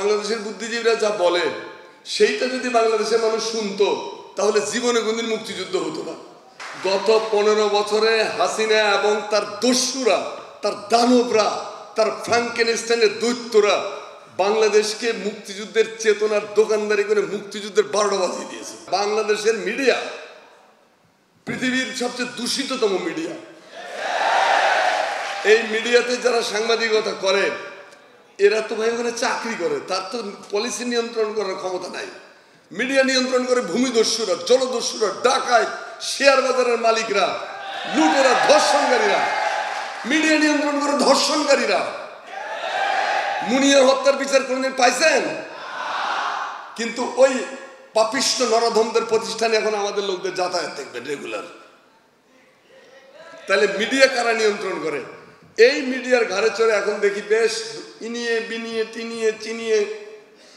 বাংলাদেশের বুদ্ধিজীবীরা যা বলে সেইটা যদি বাংলাদেশের মানুষ শুনতো তাহলে জীবনে কোনদিন মুক্তিযুদ্ধ হতো না। গত 15 বছরে হাসিনা এবং তার দস্যুরা, তার দানবরা, তার ফ্রাঙ্কেনস্টাইনের দৈত্যরা বাংলাদেশকে মুক্তিযুদ্ধের চেতনার দোকানদারি করে মুক্তিযুদ্ধের 12টা বাজিয়ে দিয়েছে। বাংলাদেশের মিডিয়া পৃথিবীর সবচেয়ে দূষিততম মিডিয়া। এই মিডিয়াতে যারা সাংবাদিকতা করে এরা তো ভাই ওখানে চাকরি করে, তার তো পলিসি নিয়ন্ত্রণ করার ক্ষমতা নাই। মিডিয়া নিয়ন্ত্রণ করে ভূমিদস্যুরা, জলদস্যুরা, ডাকাত, শেয়ার বাজারের মালিকরা, লুটেরা, ধর্ষণকারীরা। মিডিয়া নিয়ন্ত্রণ করে ধর্ষণকারীরা। মুনিয়া হত্যার বিচার কোনদিন পাইছেন? কিন্তু ওই পাপিষ্ট নরধমদের প্রতিষ্ঠানে এখন আমাদের লোকদের যাতায়াত দেখবেন রেগুলার। তাহলে মিডিয়া কারা নিয়ন্ত্রণ করে? এই মিডিয়ার ঘাড়ে চড়ে এখন দেখি বেশ ইনিয়ে বিনিয়ে টিনিয়ে চিনিয়ে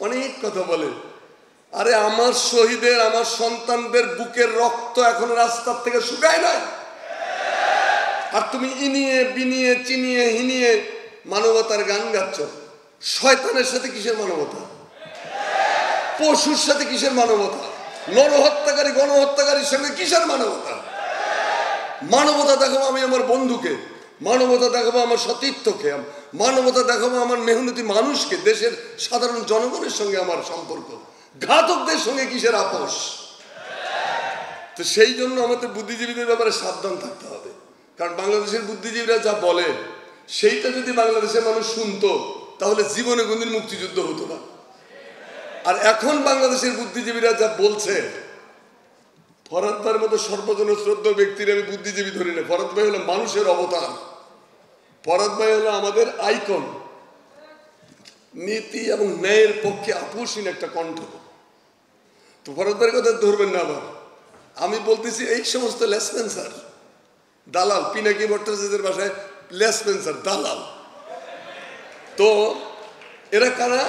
অনেক কথা বলে। আরে আমার শহীদের, আমার সন্তানদের বুকের রক্ত এখন রাস্তার থেকে শুকায় নাই, আর তুমি ইনিয়ে বিনিয়ে চিনিয়ে হিনিয়ে মানবতার গান গাচ্ছ। শয়তানের সাথে কিসের মানবতা? পশুর সাথে কিসের মানবতা? নরহত্যাকারী, গণহত্যাকারীর সঙ্গে কিসের মানবতা? মানবতা দেখাবো আমি আমার বন্ধুকে, মানবতা দেখাবো আমার সতীর্থকে, মানবতা দেখাবো আমার মেহনতি মানুষকে, দেশের সাধারণ জনগণের সঙ্গে আমার সম্পর্ক। ঘাতকদের সঙ্গে কিসের আপোষ? তো সেই জন্য আমাদের বুদ্ধিজীবীদের ব্যাপারে সাবধান থাকতে হবে। কারণ বাংলাদেশের বুদ্ধিজীবীরা যা বলে সেইটা যদি বাংলাদেশের মানুষ শুনতো তাহলে জীবনে কোনদিন মুক্তিযুদ্ধ হতো না। আর এখন বাংলাদেশের বুদ্ধিজীবীরা যা বলছে, ফরহাদ ভাইয়ের মতো সর্বজন শ্রদ্ধেয় ব্যক্তির আমি বুদ্ধিজীবী ধরি না। ফরহাদ ভাই হলো মানুষের অবতার। ফরহাদ ভাই হলো আমাদের আইকন, নীতি এবং ন্যায়ের পক্ষে আপোষহীন একটা কণ্ঠ। তো ফরহাদ ভাইয়ের কথা ধরবেন না। আবার আমি বলতেছি এই সমস্ত লেসপেন্সার, দালাল, পিনাকি ভট্টাচার্যের ভাষায় লেসপেন্সার, দালাল। তো এরা কারা?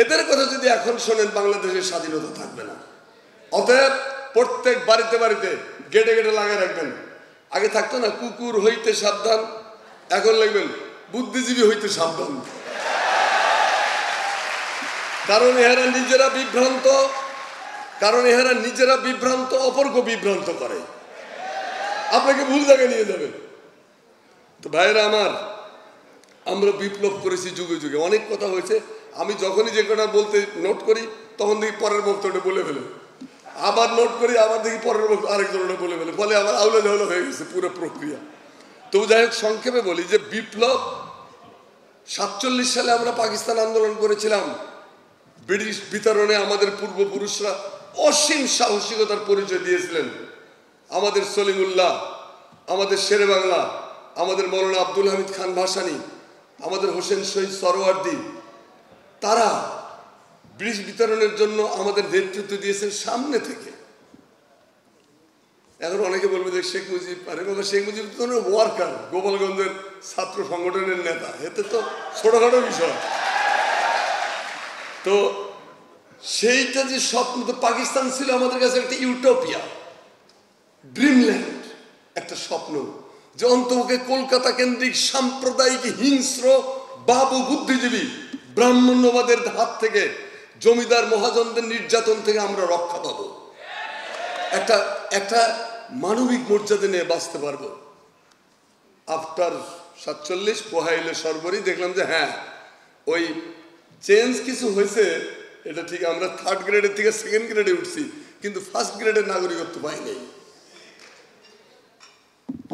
এদের কথা যদি এখন শোনেন বাংলাদেশের স্বাধীনতা থাকবে না। অতএব প্রত্যেক বাড়িতে বাড়িতে গেটে গেটে লাগিয়ে রাখবেন। আগে থাকতো না কুকুর হইতে সাবধান, এখন লিখবেন বুদ্ধিজীবী হইতে সাবধান। কারণ এরা নিজেরা বিভ্রান্ত, অপরকে বিভ্রান্ত করে, আপনাকে ভুল জায়গায় নিয়ে যাবে। তো ভাইয়েরা আমার, আমরা বিপ্লব করেছি যুগে যুগে, অনেক কথা হয়েছে। আমি যখনই যে কথা বলতে নোট করি তখন দেখি পরের বক্তব্যটা বলে ফেলে, আবার নোট করি, আবার দেখি পরের বক্তব্য আরেকজনটা বলে ফেলে, ফলে আবার আউলে ঝাউলা হয়ে গেছে পুরো প্রক্রিয়া। তো যাই হোক, সংক্ষেপে বলি যে বিপ্লব 47 সালে আমরা পাকিস্তান আন্দোলন করেছিলাম। ব্রিটিশ বিতরণে আমাদের পূর্বপুরুষরা অসীম সাহসিকতার পরিচয় দিয়েছিলেন। আমাদের সলিমুল্লাহ, আমাদের শেরে বাংলা, আমাদের মৌলানা আব্দুল হামিদ খান ভাসানী, আমাদের হোসেন শহীদ সরওয়ার্দী, তারা ব্রিটিশ বিতরণের জন্য আমাদের নেতৃত্ব দিয়েছেন সামনে থেকে। এখন অনেকে বলবে যে শেখ মুজিব, আরে বাবা, শেখ মুজিব তো ওয়ার্কার, গোপালগঞ্জের ছাত্র সংগঠনের নেতা, এতে তো ছোটখাটো বিষয়। তো সেইটা যে স্বপ্ন, তো পাকিস্তান ছিল আমাদের কাছে একটা ইউটোপিয়া, ড্রিমল্যান্ড, একটা স্বপ্ন, যে অন্তপক্ষে কলকাতা কেন্দ্রিক সাম্প্রদায়িক হিংস্র বাবু বুদ্ধিজীবী ব্রাহ্মণ্যবাদের হাত থেকে, জমিদার মহাজনদের নির্যাতন থেকে আমরা রক্ষা পাবো, একটা মানবিক মর্যাদা নিয়ে বাঁচতে পারবো। আফটার 47 পোহাইলে সর্বরই দেখলাম যে হ্যাঁ, ওই চেঞ্জ কিছু হয়েছে, এটা ঠিক। আমরা 3rd গ্রেডের থেকে 2nd গ্রেডে উঠছি, কিন্তু 1st গ্রেডের নাগরিকত্ব পাই নাই।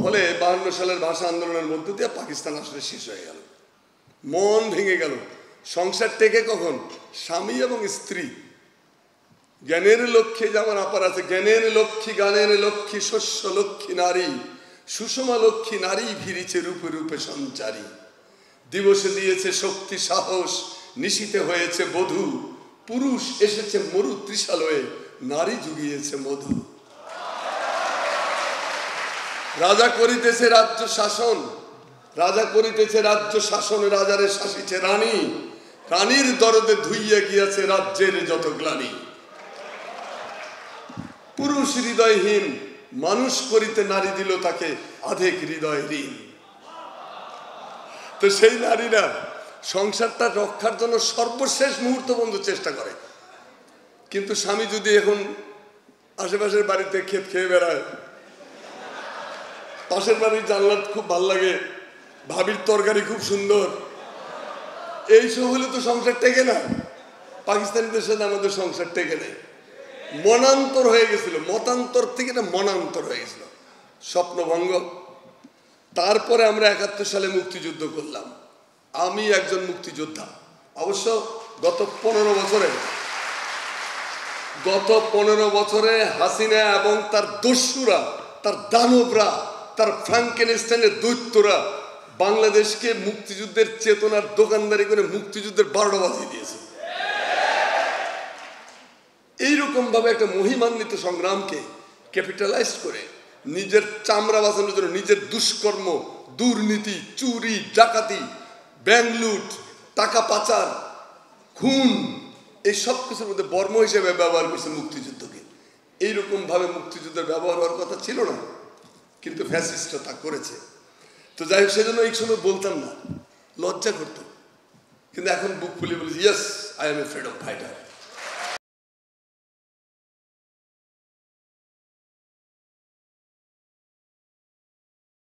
ফলে 52 সালের ভাষা আন্দোলনের মধ্য দিয়ে পাকিস্তান আসলে শেষ হয়ে গেল, মন ভেঙে গেল। সংসার টেকে কখন? স্বামী এবং স্ত্রী। জ্ঞানের লক্ষ্যে যেমন আপার আছে, জ্ঞানের লক্ষ্মী, গানের লক্ষ্মী, শস্য লক্ষ্মী নারী, সুষমা লক্ষ্মী নারী ভিড়িছে রূপে রূপে সঞ্চারী। দিবসে দিয়েছে শক্তি সাহস, নিশীতে হয়েছে বধূ, পুরুষ এসেছে মরু ত্রিশালয়ে, নারী জুগিয়েছে মধু। রাজা করিতেছে রাজ্য শাসন, রাজা করিতেছে রাজ্য শাসন, রাজারে শাসিছে রানী, রানীর দরদে ধুইয়া গিয়াছে রাজ্যের যত গ্লানি। পুরুষ হৃদয়হীন মানুষ করিতে নারী দিল তাকে আধেক হৃদয় ঋণ। তো সেই নারীরা সংসারটা রক্ষার জন্য সর্বশেষ মুহূর্ত পর্যন্ত চেষ্টা করে। কিন্তু স্বামী যদি এখন আশেপাশের বাড়িতে ক্ষেত খেয়ে বেড়ায়, পাশের বাড়ির জানলা খুব ভাল লাগে, ভাবির তরকারি খুব সুন্দর, এইসব হলে তো সংসার টেকে না। পাকিস্তানিদের সাথে আমাদের সংসার টেকে নেই, মনান্তর হয়ে গেছিল, মতান্তর থেকে না মনান্তর হয়ে গেছিল, স্বপ্নভঙ্গ। তারপরে আমরা ৭১ সালে মুক্তিযুদ্ধ করলাম। আমি একজন মুক্তিযোদ্ধা। অবশ্য গত 15 বছরে হাসিনা এবং তার দস্যুরা, তার দানবরা, তার ফ্রাঙ্কেনস্টাইনের দৈত্যরা বাংলাদেশকে মুক্তিযুদ্ধের চেতনার দোকানদারি করে মুক্তিযুদ্ধের 12টা বাজিয়ে দিয়েছে। এইরকম ভাবে একটা মহিমান্বিত সংগ্রামকে ক্যাপিটালাইজ করে নিজের চামড়া বাঁচানোর জন্য নিজের দুষ্কর্ম, দুর্নীতি, চুরি, ডাকাতি, ব্যাংক লুট, টাকা পাচার, খুন, এই সব কিছুর মধ্যে বর্ম হিসেবে ব্যবহার করছে মুক্তিযুদ্ধকে। এইরকম ভাবে মুক্তিযুদ্ধের ব্যবহার হওয়ার কথা ছিল না, কিন্তু ফ্যাসিস্ট তা করেছে। তো যাই হোক, সেজন্য এই সময় বলতাম না, লজ্জা করতো, কিন্তু এখন বুক ফুলে বলেছি, yes, I M A freedom fighter.